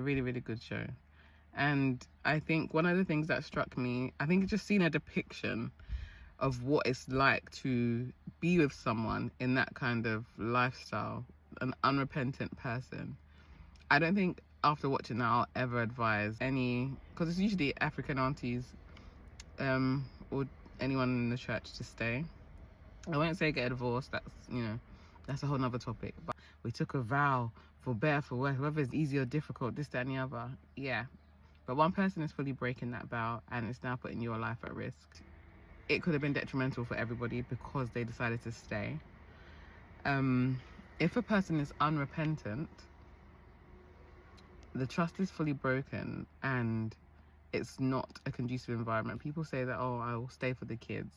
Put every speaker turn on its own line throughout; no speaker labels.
Really, really good show. And I think one of the things that struck me, I think just seeing a depiction of what it's like to be with someone in that kind of lifestyle, an unrepentant person. I don't think after watching that I'll ever advise any, because it's usually African aunties or anyone in the church to stay. I won't say get a divorce, that's a whole nother topic. But we took a vow for better, for worse, whether it's easy or difficult, this, that and the other. Yeah. But one person is fully breaking that vow and it's now putting your life at risk. It could have been detrimental for everybody because they decided to stay. If a person is unrepentant, the trust is fully broken and it's not a conducive environment. People say that, oh, I will stay for the kids.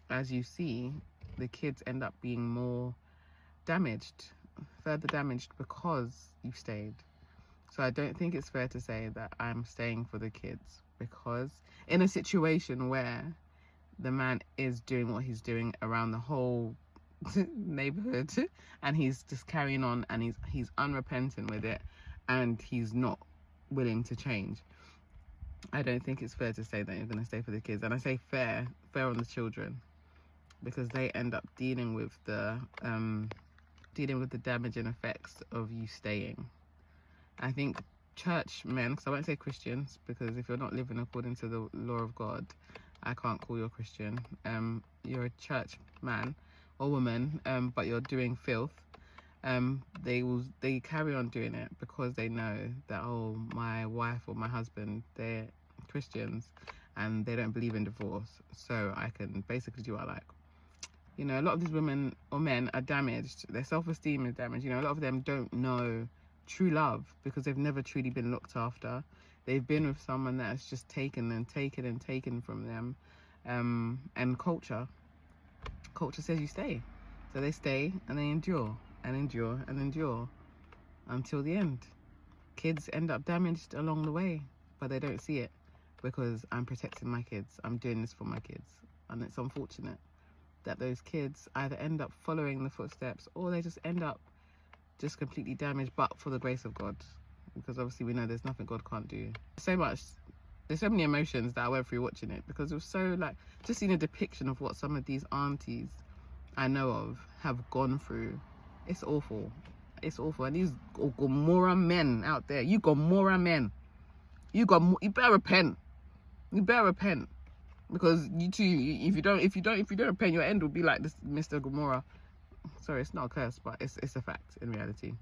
As you see, the kids end up being more damaged, further damaged because you stayed. So I don't think it's fair to say that I'm staying for the kids, because in a situation where the man is doing what he's doing around the whole neighborhood and he's just carrying on and he's unrepentant with it and he's not willing to change, I don't think it's fair to say that you're going to stay for the kids. And I say fair on the children, because they end up dealing with the damaging effects of you staying. I think church men, because I won't say Christians, because if you're not living according to the law of God, I can't call you a Christian. You're a church man or woman, but you're doing filth. They carry on doing it because they know that, oh, my wife or my husband, they're Christians and they don't believe in divorce, so I can basically do what I like. A lot of these women or men are damaged. Their self-esteem is damaged. A lot of them don't know true love because they've never truly been looked after. They've been with someone that's just taken and taken and taken from them. And culture says you stay. So they stay and they endure and endure and endure until the end. Kids end up damaged along the way, but they don't see it because I'm protecting my kids. I'm doing this for my kids. And it's unfortunate that those kids either end up following the footsteps or they just end up just completely damaged, but for the grace of God, because obviously we know there's nothing God can't do. There's so many emotions that I went through watching it, because it was so, just seeing a depiction of what some of these aunties I know of have gone through. It's awful. And these Gomorrah men out there, you Gomorrah men, you better repent. Because you too, if you don't repent, your end will be like this Mr. Gomorrah. Sorry, it's not a curse, but it's a fact in reality.